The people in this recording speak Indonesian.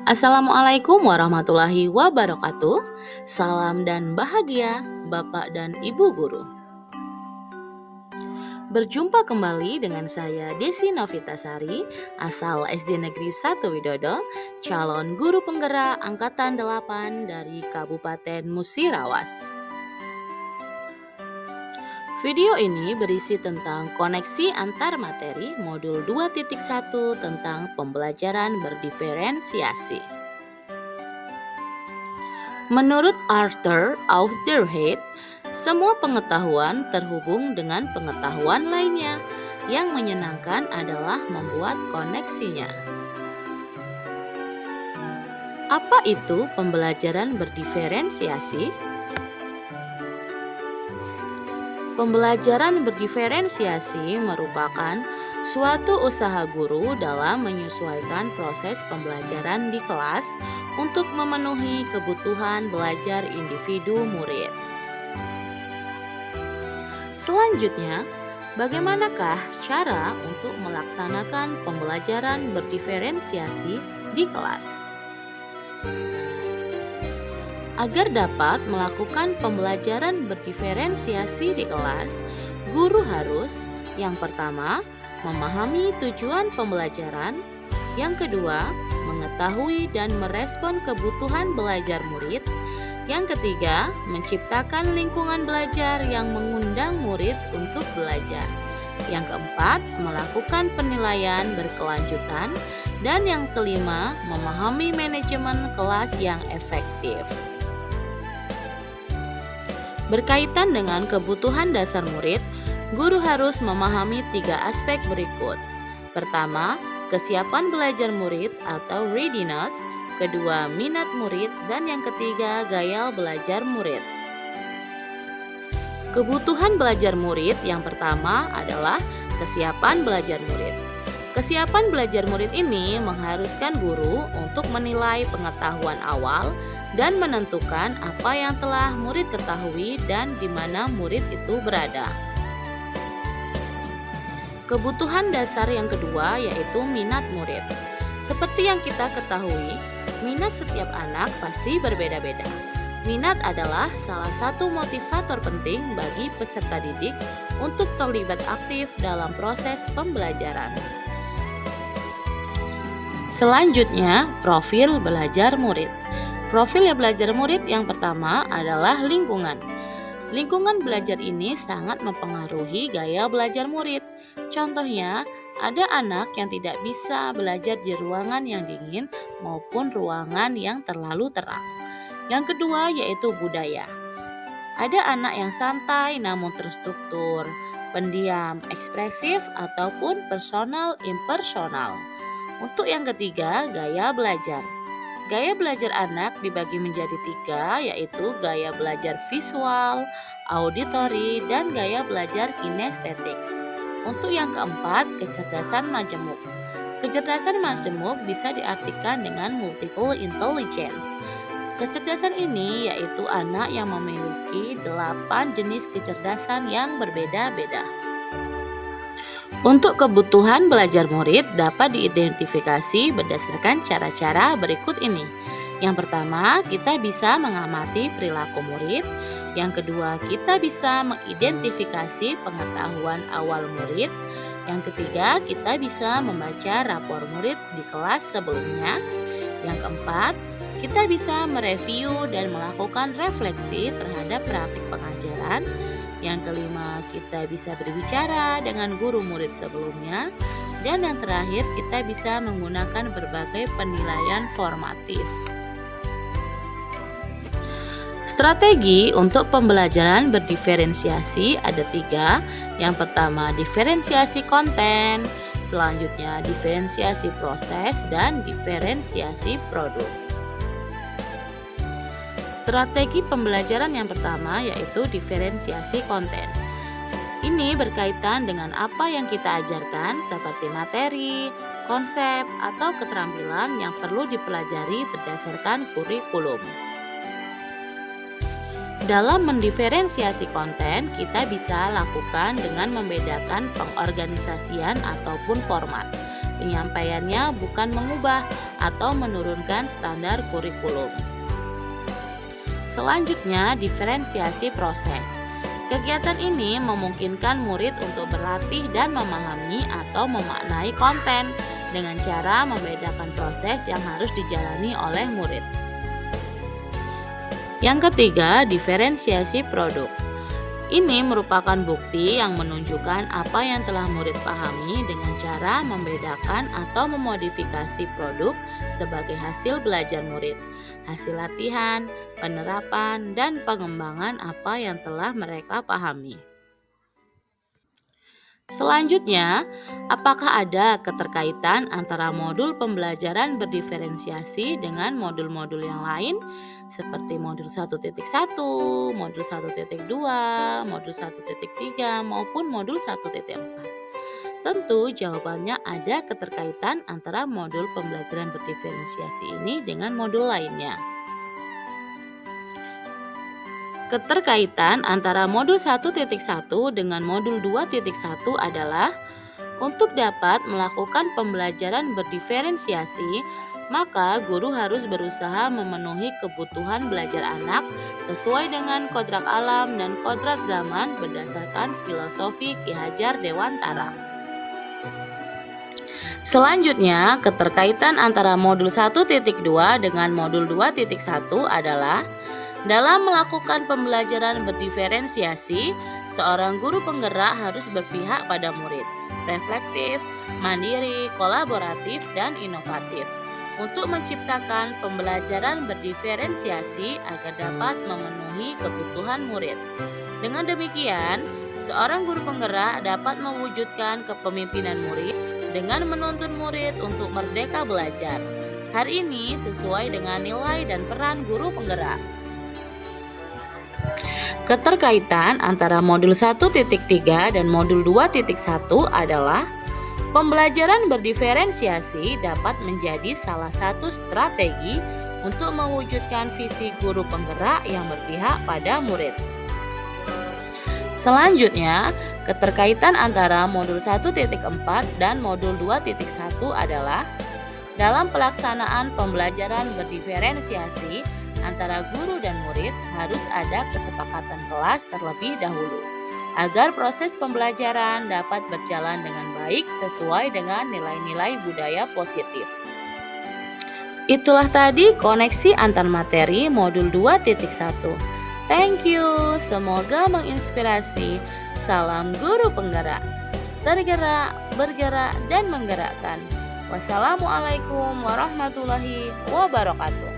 Assalamualaikum warahmatullahi wabarakatuh. Salam dan bahagia Bapak dan Ibu guru. Berjumpa kembali dengan saya Desi Novitasari, asal SD Negeri 1 Widodo, calon guru penggerak angkatan 8 dari Kabupaten Musirawas. Video ini berisi tentang koneksi antar materi modul 2.1 tentang pembelajaran berdiferensiasi. Menurut Arthur Auderhead, semua pengetahuan terhubung dengan pengetahuan lainnya. Yang menyenangkan adalah membuat koneksinya. Apa itu pembelajaran berdiferensiasi? Pembelajaran berdiferensiasi merupakan suatu usaha guru dalam menyesuaikan proses pembelajaran di kelas untuk memenuhi kebutuhan belajar individu murid. Selanjutnya, bagaimanakah cara untuk melaksanakan pembelajaran berdiferensiasi di kelas? Agar dapat melakukan pembelajaran berdiferensiasi di kelas, guru harus yang pertama, memahami tujuan pembelajaran, yang kedua, mengetahui dan merespon kebutuhan belajar murid, yang ketiga, menciptakan lingkungan belajar yang mengundang murid untuk belajar, yang keempat, melakukan penilaian berkelanjutan, dan yang kelima, memahami manajemen kelas yang efektif. Berkaitan dengan kebutuhan dasar murid, guru harus memahami 3 aspek berikut. Pertama, kesiapan belajar murid atau readiness, kedua, minat murid, dan yang ketiga, gaya belajar murid. Kebutuhan belajar murid yang pertama adalah kesiapan belajar murid. Kesiapan belajar murid ini mengharuskan guru untuk menilai pengetahuan awal dan menentukan apa yang telah murid ketahui dan di mana murid itu berada. Kebutuhan dasar yang kedua yaitu minat murid. Seperti yang kita ketahui, minat setiap anak pasti berbeda-beda. Minat adalah salah satu motivator penting bagi peserta didik untuk terlibat aktif dalam proses pembelajaran. Selanjutnya, profil belajar murid. Profil belajar murid yang pertama adalah lingkungan. Lingkungan belajar ini sangat mempengaruhi gaya belajar murid. Contohnya, ada anak yang tidak bisa belajar di ruangan yang dingin maupun ruangan yang terlalu terang. Yang kedua yaitu budaya. Ada anak yang santai namun terstruktur, pendiam, ekspresif, ataupun personal impersonal. Untuk yang ketiga, gaya belajar. Gaya belajar anak dibagi menjadi 3, yaitu gaya belajar visual, auditori, dan gaya belajar kinestetik. Untuk yang keempat, kecerdasan majemuk. Kecerdasan majemuk bisa diartikan dengan multiple intelligence. Kecerdasan ini yaitu anak yang memiliki 8 jenis kecerdasan yang berbeda-beda. Untuk kebutuhan belajar murid dapat diidentifikasi berdasarkan cara-cara berikut ini. Yang pertama, kita bisa mengamati perilaku murid. Yang kedua, kita bisa mengidentifikasi pengetahuan awal murid. Yang ketiga, kita bisa membaca rapor murid di kelas sebelumnya. Yang keempat, kita bisa mereview dan melakukan refleksi terhadap praktik pengajaran. Yang kelima, kita bisa berbicara dengan guru murid sebelumnya. Dan yang terakhir, kita bisa menggunakan berbagai penilaian formatif. Strategi untuk pembelajaran berdiferensiasi ada 3. Yang pertama, diferensiasi konten. Selanjutnya, diferensiasi proses dan diferensiasi produk. Strategi pembelajaran yang pertama yaitu diferensiasi konten. Ini berkaitan dengan apa yang kita ajarkan seperti materi, konsep, atau keterampilan yang perlu dipelajari berdasarkan kurikulum. Dalam mendiferensiasi konten, kita bisa lakukan dengan membedakan pengorganisasian ataupun format. Penyampaiannya bukan mengubah atau menurunkan standar kurikulum. Selanjutnya, diferensiasi proses. Kegiatan ini memungkinkan murid untuk berlatih dan memahami atau memaknai konten dengan cara membedakan proses yang harus dijalani oleh murid. Yang ketiga, diferensiasi produk. Ini merupakan bukti yang menunjukkan apa yang telah murid pahami dengan cara membedakan atau memodifikasi produk sebagai hasil belajar murid, hasil latihan, penerapan, dan pengembangan apa yang telah mereka pahami. Selanjutnya, apakah ada keterkaitan antara modul pembelajaran berdiferensiasi dengan modul-modul yang lain seperti modul 1.1, modul 1.2, modul 1.3 maupun modul 1.4? Tentu jawabannya ada keterkaitan antara modul pembelajaran berdiferensiasi ini dengan modul lainnya. Keterkaitan antara modul 1.1 dengan modul 2.1 adalah untuk dapat melakukan pembelajaran berdiferensiasi, maka guru harus berusaha memenuhi kebutuhan belajar anak sesuai dengan kodrat alam dan kodrat zaman berdasarkan filosofi Ki Hajar Dewantara. Selanjutnya, keterkaitan antara modul 1.2 dengan modul 2.1 adalah dalam melakukan pembelajaran berdiferensiasi, seorang guru penggerak harus berpihak pada murid, reflektif, mandiri, kolaboratif, dan inovatif untuk menciptakan pembelajaran berdiferensiasi agar dapat memenuhi kebutuhan murid. Dengan demikian, seorang guru penggerak dapat mewujudkan kepemimpinan murid dengan menuntun murid untuk merdeka belajar. Hal ini sesuai dengan nilai dan peran guru penggerak. Keterkaitan antara modul 1.3 dan modul 2.1 adalah pembelajaran berdiferensiasi dapat menjadi salah satu strategi untuk mewujudkan visi guru penggerak yang berpihak pada murid. Selanjutnya, keterkaitan antara modul 1.4 dan modul 2.1 adalah dalam pelaksanaan pembelajaran berdiferensiasi antara guru dan murid harus ada kesepakatan kelas terlebih dahulu agar proses pembelajaran dapat berjalan dengan baik sesuai dengan nilai-nilai budaya positif. Itulah tadi koneksi antar materi modul 2.1. Thank you, semoga menginspirasi. Salam guru penggerak. Tergerak, bergerak, dan menggerakkan. Wassalamualaikum warahmatullahi wabarakatuh.